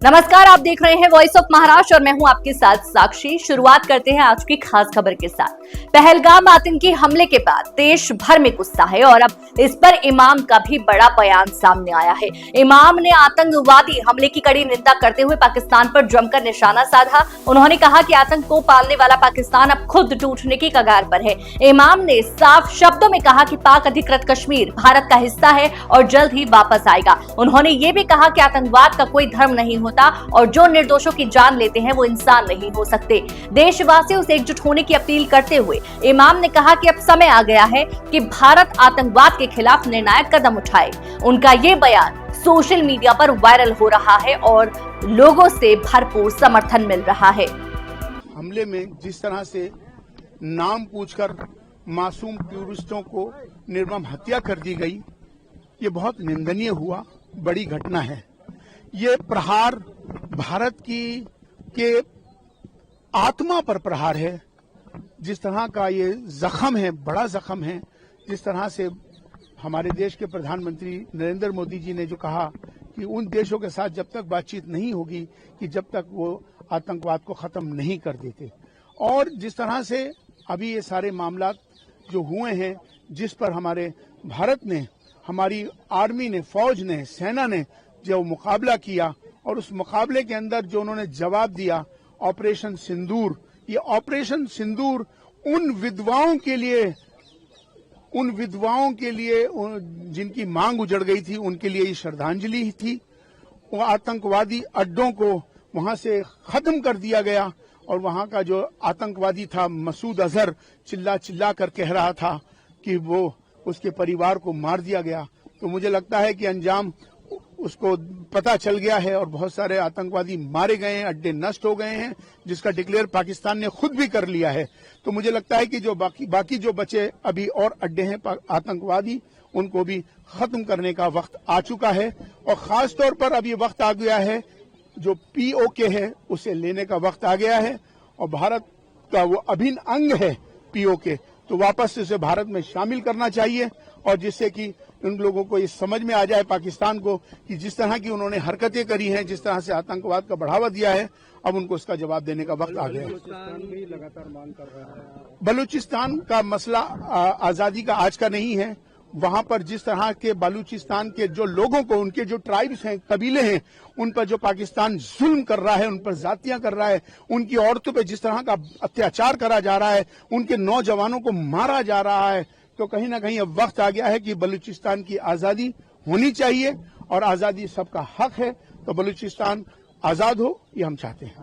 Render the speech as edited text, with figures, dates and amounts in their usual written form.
नमस्कार, आप देख रहे हैं वॉइस ऑफ महाराष्ट्र और मैं हूं आपके साथ साक्षी। शुरुआत करते हैं आज की खास खबर के साथ। पहलगाम आतंकी हमले के बाद देश भर में गुस्सा है और अब इस पर इमाम का भी बड़ा बयान सामने आया है। इमाम ने आतंकवादी हमले की कड़ी निंदा करते हुए पाकिस्तान पर जमकर निशाना साधा। उन्होंने कहा कि आतंक को पालने वाला पाकिस्तान अब खुद टूटने की कगार पर है। इमाम ने साफ शब्दों में कहा कि पाक अधिकृत कश्मीर भारत का हिस्सा है और जल्द ही वापस आएगा। उन्होंने ये भी कहा कि आतंकवाद का कोई धर्म नहीं होता और जो निर्दोषों की जान लेते हैं वो इंसान नहीं हो सकते। देशवासियों से एकजुट होने की अपील करते हुए इमाम ने कहा कि अब समय आ गया है कि भारत आतंकवाद के खिलाफ निर्णायक कदम उठाए। उनका ये बयान सोशल मीडिया पर वायरल हो रहा है और लोगों से भरपूर समर्थन मिल रहा है। हमले में जिस तरह से नाम पूछकर मासूम टूरिस्टों को निर्मम हत्या कर दी गई, ये बहुत निंदनीय हुआ, बड़ी घटना है। ये प्रहार भारत के आत्मा पर प्रहार है। जिस तरह का ये जख्म है, बड़ा जख्म है। जिस तरह से हमारे देश के प्रधानमंत्री नरेंद्र मोदी जी ने जो कहा कि उन देशों के साथ जब तक बातचीत नहीं होगी कि जब तक वो आतंकवाद को खत्म नहीं कर देते, और जिस तरह से अभी ये सारे मामला जो हुए हैं, जिस पर हमारे भारत ने, हमारी आर्मी ने, फौज ने, सेना ने जो मुकाबला किया और उस मुकाबले के अंदर जो उन्होंने जवाब दिया, ऑपरेशन सिंदूर, ये ऑपरेशन सिंदूर उन विधवाओं के लिए जिनकी मांग उजड़ गई थी, उनके लिए ये श्रद्धांजलि थी। वो आतंकवादी अड्डों को वहां से खत्म कर दिया गया और वहां का जो आतंकवादी था मसूद अजहर चिल्ला कर कह रहा था कि वो उसके परिवार को मार दिया गया। तो मुझे लगता है कि अंजाम उसको पता चल गया है और बहुत सारे आतंकवादी मारे गए हैं, अड्डे नष्ट हो गए हैं, जिसका डिक्लेयर पाकिस्तान ने खुद भी कर लिया है। तो मुझे लगता है कि जो बाकी जो बचे अभी और अड्डे हैं आतंकवादी, उनको भी खत्म करने का वक्त आ चुका है। और खास तौर पर अब ये वक्त आ गया है, जो पीओके है उसे लेने का वक्त आ गया है और भारत का वो अभिन्न अंग है पीओके, तो वापस से उसे भारत में शामिल करना चाहिए। और जिससे कि उन लोगों को ये समझ में आ जाए, पाकिस्तान को, कि जिस तरह की उन्होंने हरकतें करी हैं, जिस तरह से आतंकवाद का बढ़ावा दिया है, अब उनको उसका जवाब देने का वक्त आ गया है। बलूचिस्तान भी लगातार मांग कर रहा है। बलूचिस्तान का मसला आजादी का आज का नहीं है। वहां पर जिस तरह के बलूचिस्तान के जो लोगों को, उनके जो ट्राइब्स हैं, कबीले हैं, उन पर जो पाकिस्तान जुल्म कर रहा है, उन पर जातियां कर रहा है, उनकी औरतों पर जिस तरह का अत्याचार करा जा रहा है, उनके नौजवानों को मारा जा रहा है, तो कहीं ना कहीं अब वक्त आ गया है कि बलूचिस्तान की आजादी होनी चाहिए और आजादी सबका हक है। तो बलूचिस्तान आजाद हो, ये हम चाहते हैं।